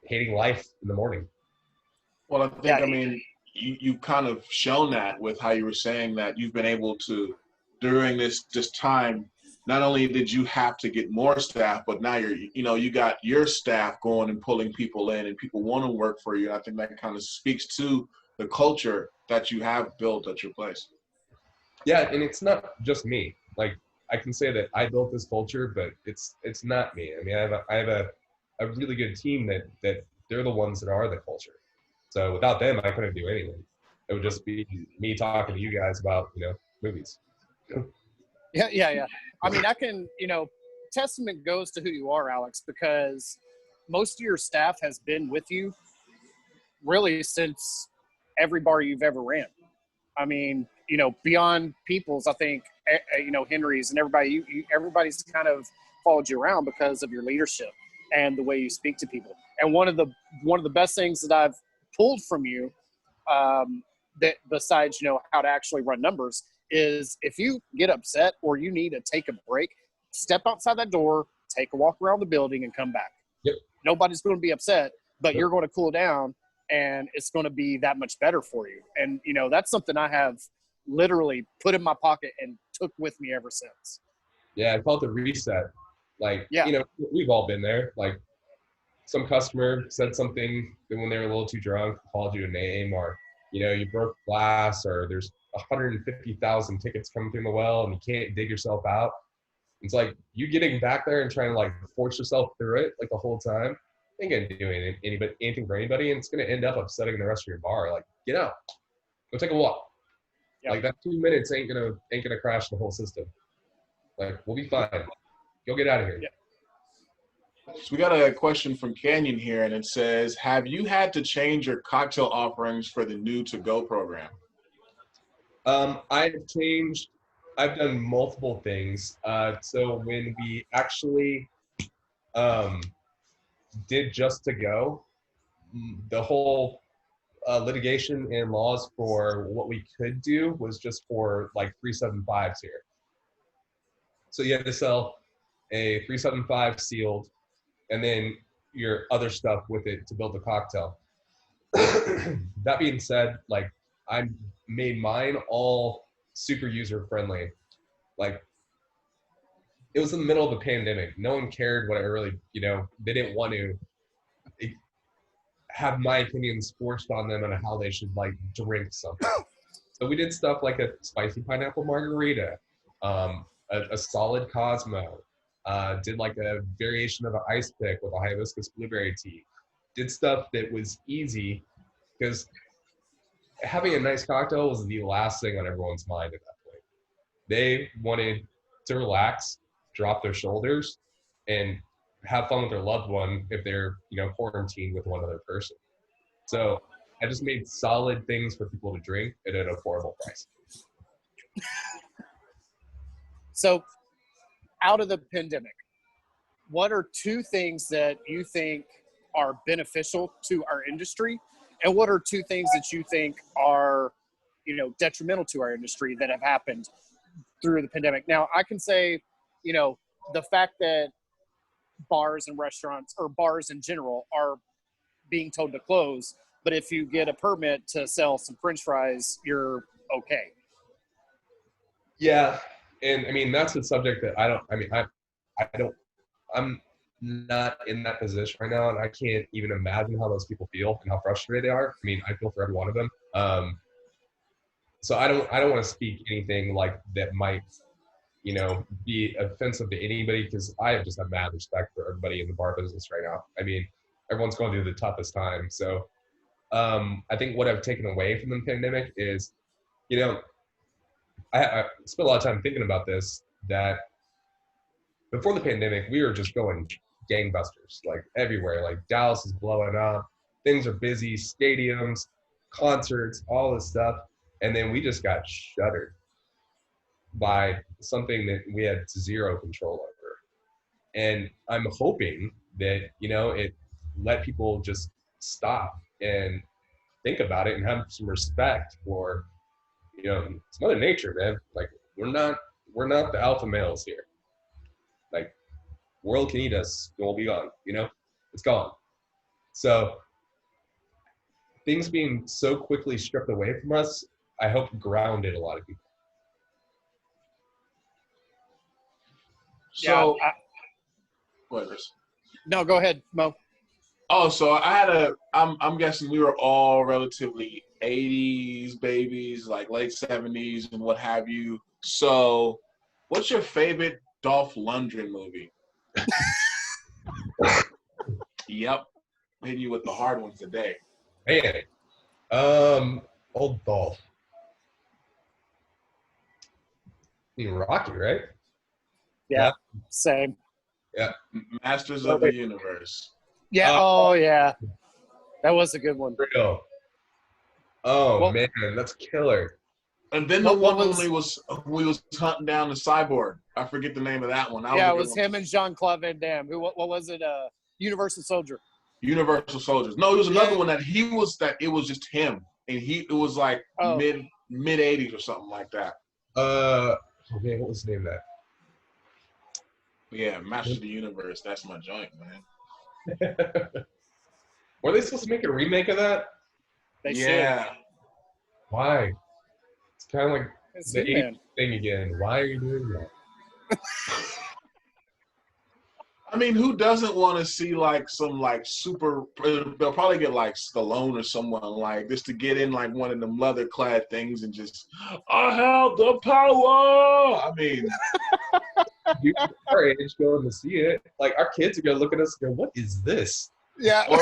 hating life in the morning. Well, I think, you kind of shown that with how you were saying that you've been able to, during this time, not only did you have to get more staff, but now you got your staff going and pulling people in, and people want to work for you. And I think that kind of speaks to the culture that you have built at your place. Yeah, and it's not just me. Like, I can say that I built this culture, but it's not me. I mean, I have a really good team that they're the ones that are the culture. So without them, I couldn't do anything. It would just be me talking to you guys about, movies. Yeah. I mean, testament goes to who you are, Alex, because most of your staff has been with you really since every bar you've ever ran. I mean, beyond People's, I think, Henry's and everybody, everybody's kind of followed you around because of your leadership and the way you speak to people. And one of the best things that I've pulled from you, that besides, how to actually run numbers, is if you get upset or you need to take a break, step outside that door, take a walk around the building and come back. Yep. Nobody's going to be upset, but you're going to cool down and it's going to be that much better for you. And, that's something I have literally put in my pocket and took with me ever since. Yeah, I call it the reset. Like, Yeah. We've all been there. Like, some customer said something when they were a little too drunk, called you a name, or, you broke glass, or there's 150,000 tickets coming through the well and you can't dig yourself out. It's like you getting back there and trying to like force yourself through it like the whole time ain't gonna do anything for anybody, and it's gonna end up upsetting the rest of your bar. Like, get out, go take a walk. Yep. Like, that 2 minutes ain't gonna crash the whole system. Like, we'll be fine. Go get out of here. Yep. So we got a question from Canyon here, and it says, have you had to change your cocktail offerings for the new to-go program? I've done multiple things. So when we actually did just to go, the whole litigation and laws for what we could do was just for like 375s here. So you had to sell a 375 sealed and then your other stuff with it to build the cocktail. That being said, like, I made mine all super user friendly. Like, it was in the middle of the pandemic. No one cared what I really, they didn't want to have my opinions forced on them on how they should like drink something. So we did stuff like a spicy pineapple margarita, a solid Cosmo, did like a variation of an ice pick with a hibiscus blueberry tea. Did stuff that was easy, because having a nice cocktail was the last thing on everyone's mind at that point. They wanted to relax, drop their shoulders, and have fun with their loved one if they're, quarantined with one other person. So I just made solid things for people to drink at an affordable price. So, out of the pandemic, what are two things that you think are beneficial to our industry, and what are two things that you think are, detrimental to our industry that have happened through the pandemic? Now, I can say, the fact that bars and restaurants, or bars in general, are being told to close, but if you get a permit to sell some French fries, you're okay. Yeah, and I mean, that's a subject that I'm not in that position right now, and I can't even imagine how those people feel and how frustrated they are. I mean, I feel for every one of them. So I don't want to speak anything like that might, be offensive to anybody, because I just have mad respect for everybody in the bar business right now. I mean, everyone's going through the toughest time. So I think what I've taken away from the pandemic is, I spent a lot of time thinking about this, that before the pandemic, we were just going gangbusters, like everywhere. Like, Dallas is blowing up. Things are busy, stadiums, concerts, all this stuff. And then we just got shuttered by something that we had zero control over. And I'm hoping that, it let people just stop and think about it and have some respect for, it's Mother Nature, man. Like, we're not the alpha males here. Like, world can eat us and we'll be gone, it's gone. So things being so quickly stripped away from us, I hope grounded a lot of people. So, No, go ahead, Mo. Oh, so I'm guessing we were all relatively 80s babies, like late 70s and what have you. So what's your favorite Dolph Lundgren movie? Yep. Hitting you with the hard ones today. Man. Old Dolph. mean, Rocky, right? Yeah, same. Yeah. Masters of the Universe. Yeah. Oh, yeah. That was a good one. Real. Oh, man, that's killer. And then the one when we was hunting down the cyborg. I forget the name of that one. Yeah, it was him and Jean-Claude Van Damme. What was it? Universal Soldier. Universal Soldiers. No, it was another one that it was just him, and it was like mid '80s or something like that. Oh man, what was the name of that? Yeah, Masters of the Universe. That's my joint, man. Were they supposed to make a remake of that? They should. Why? It's kind of like It's the 80s thing again. Why are you doing that? I mean, who doesn't want to see like some like super? They'll probably get like Stallone or someone like this to get in like one of them leather clad things and just, I have the power. I mean, our age going to see it. Like our kids are gonna look at us and go, "What is this?" Yeah. Or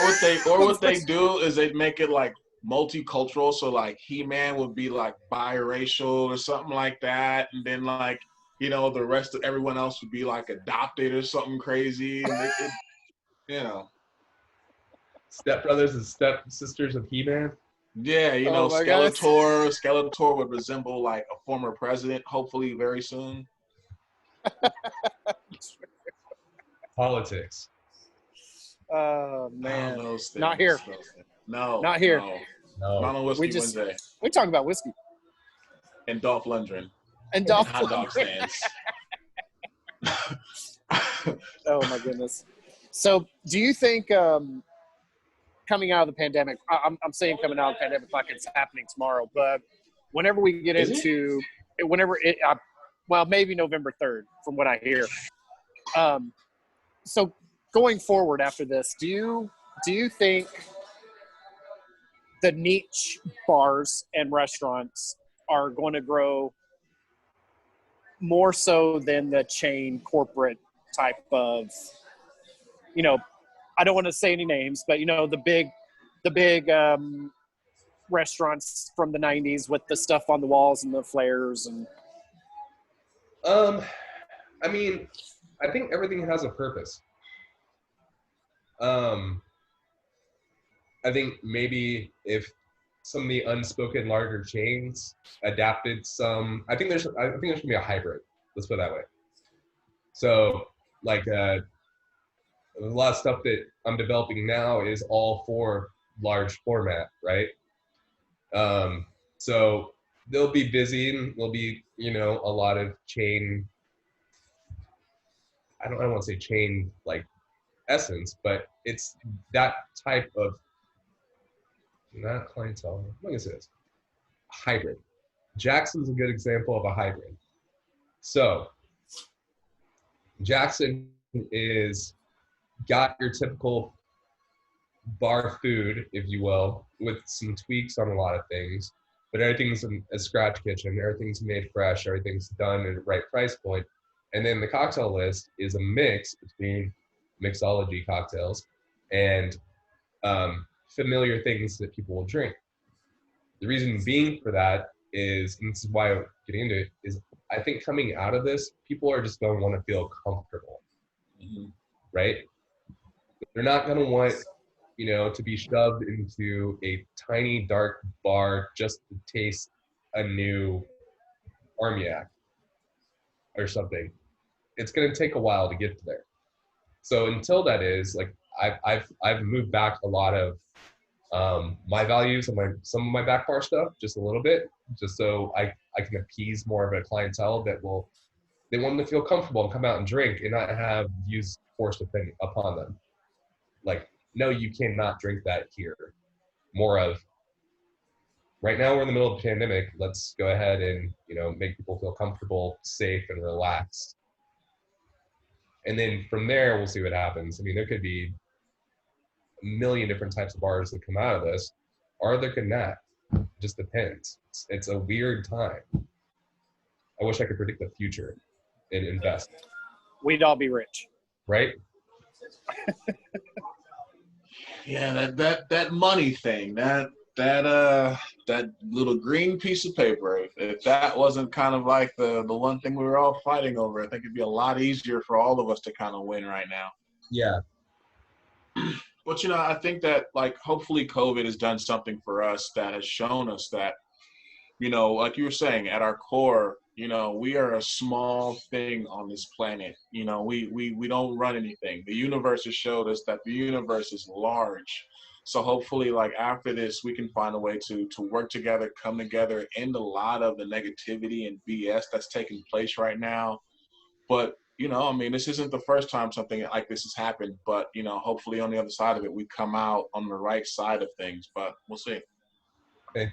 what they do is they make it like multicultural. So like He-Man would be like biracial or something like that, and then like, you know, the rest of everyone else would be like adopted or something crazy. And you know. Stepbrothers and stepsisters of He-Man. Yeah, you know, Skeletor would resemble like a former president, hopefully very soon. Politics. Oh, man. Not here. No. Not here. No. Not on Whiskey Wednesday. We talk about whiskey. And Dolph Lundgren. And Dolph hot dog stands. Oh my goodness. So, do you think coming out of the pandemic? I'm saying coming out of the pandemic like it's happening tomorrow, but whenever we get well, maybe November 3rd, from what I hear. So going forward after this, do you think the niche bars and restaurants are going to grow more so than the chain corporate type of, you know, I don't want to say any names, but you know, the big restaurants from the 90s with the stuff on the walls and the flares and I mean, I think everything has a purpose. I think maybe if some of the unspoken larger chains adapted some, I think there's gonna be a hybrid. Let's put it that way. So like a lot of stuff that I'm developing now is all for large format, right? So they'll be busy and there'll be, you know, a lot of chain. I don't want to say chain like essence, but it's that type of, not clientele. What is this? Hybrid. Jackson's a good example of a hybrid. So Jackson is got your typical bar food, if you will, with some tweaks on a lot of things, but everything's a scratch kitchen, everything's made fresh, everything's done at the right price point. And then the cocktail list is a mix between mixology cocktails and familiar things that people will drink. The reason being for that is, and this is why I'm getting into it, is I think coming out of this, people are just going to want to feel comfortable, right? They're not going to want, you know, to be shoved into a tiny dark bar just to taste a new Armiac or something. It's going to take a while to get there. So until that is, like, I've moved back a lot of my values and some of my back bar stuff just a little bit, just so I can appease more of a clientele that they want them to feel comfortable and come out and drink and not have views forced upon them. Like, no, you cannot drink that here. More of, right now we're in the middle of the pandemic, let's go ahead and, you know, make people feel comfortable, safe, and relaxed. And then from there, we'll see what happens. I mean, there could be a million different types of bars that come out of this, or there could not. It just depends. It's a weird time. I wish I could predict the future and invest. We'd all be rich. Right? Yeah, that money thing, that that little green piece of paper, if that wasn't kind of like the one thing we were all fighting over, I think it'd be a lot easier for all of us to kind of win right now. Yeah. But, I think that, like, hopefully COVID has done something for us that has shown us that, like you were saying, at our core, we are a small thing on this planet. We don't run anything. The universe has showed us that the universe is large. So hopefully, like, after this, we can find a way to work together, come together, end a lot of the negativity and BS that's taking place right now. But, this isn't the first time something like this has happened. But, hopefully on the other side of it, we come out on the right side of things. But we'll see. Okay.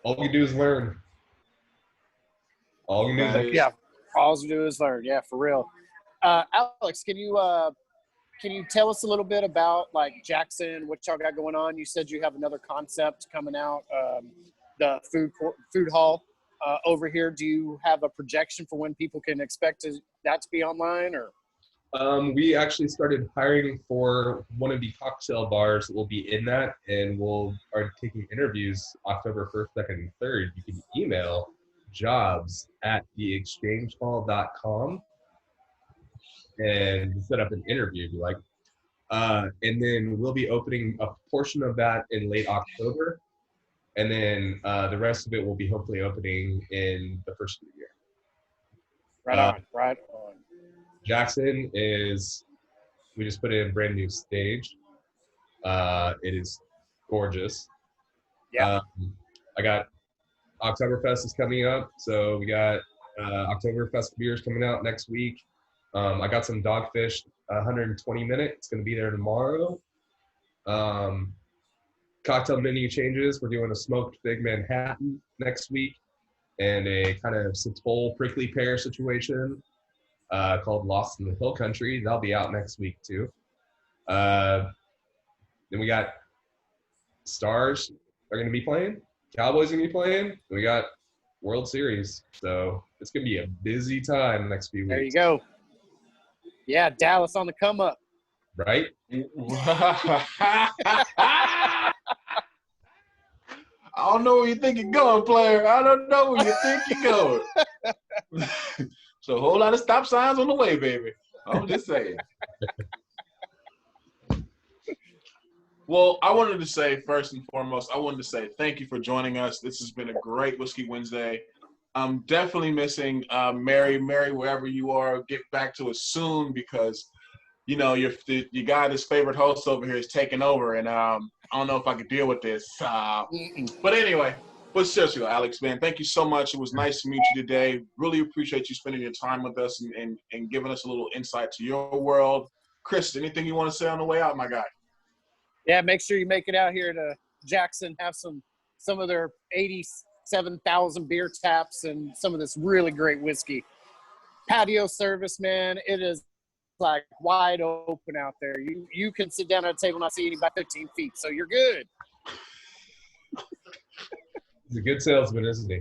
All we do is learn. All we do is yeah. All we do is learn. Yeah, for real. Alex, can you tell us a little bit about, like, Jackson, what y'all got going on? You said you have another concept coming out, the food hall over here. Do you have a projection for when people can expect that to be online, or? We actually started hiring for one of the cocktail bars that will be in that, and we'll are taking interviews October 1st, 2nd, and 3rd. You can email jobs@theexchangehall.com and set up an interview if you like. And then we'll be opening a portion of that in late October. And then the rest of it will be hopefully opening in the first of the year. Right on. Jackson we just put in a brand new stage. It is gorgeous. Yeah. I got Oktoberfest is coming up. So we got Oktoberfest beers coming out next week. I got some Dogfish 120 minute. It's going to be there tomorrow. Cocktail menu changes. We're doing a smoked Big Manhattan next week and a kind of Citol prickly pear situation called Lost in the Hill Country. That'll be out next week too. Then we got Stars are going to be playing. Cowboys are going to be playing. We got World Series. So it's going to be a busy time the next few weeks. There you go. Yeah, Dallas on the come up. Right? I don't know where you think you're going, player. I don't know where you think you're going. So a whole lot of stop signs on the way, baby. I'm just saying. Well, I wanted to say, first and foremost, thank you for joining us. This has been a great Whiskey Wednesday. I'm definitely missing Mary. Mary, wherever you are, get back to us soon because, your guy, this favorite host over here is taking over, and I don't know if I could deal with this. But anyway, but seriously, Alex, man, thank you so much. It was nice to meet you today. Really appreciate you spending your time with us and giving us a little insight to your world. Chris, anything you want to say on the way out, my guy? Yeah, make sure you make it out here to Jackson, have some of their 87,000 beer taps and some of this really great whiskey. Patio service, man, it is like wide open out there. You can sit down at a table and not see anybody 15 feet, so you're good. He's a good salesman, isn't he?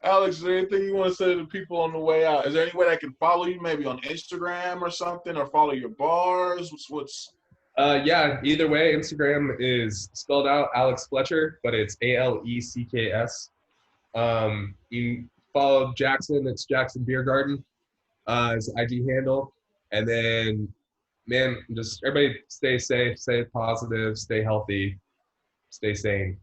Alex, is there anything you want to say to the people on the way out? Is there any way I can follow you, maybe on Instagram or something, or follow your bars? What's Yeah, either way, Instagram is spelled out Alex Fletcher, but it's ALECKS. You can follow Jackson, it's Jackson Beer Garden, his IG handle. And then, man, just everybody stay safe, stay positive, stay healthy, stay sane.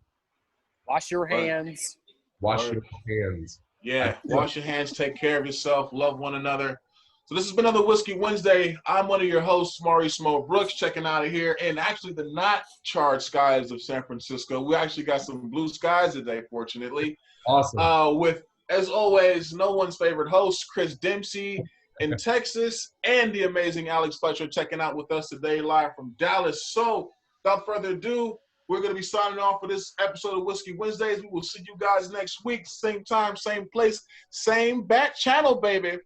Wash your hands. Wash your hands. Yeah, wash your hands, take care of yourself, love one another. So this has been another Whiskey Wednesday. I'm one of your hosts, Maurice Brooks, checking out of here. And actually the not charged skies of San Francisco. We actually got some blue skies today, fortunately. Awesome. With, as always, no one's favorite host, Chris Dempsey in Texas, and the amazing Alex Fletcher checking out with us today live from Dallas. So without further ado, we're going to be signing off for this episode of Whiskey Wednesdays. We will see you guys next week, same time, same place, same bat channel, baby.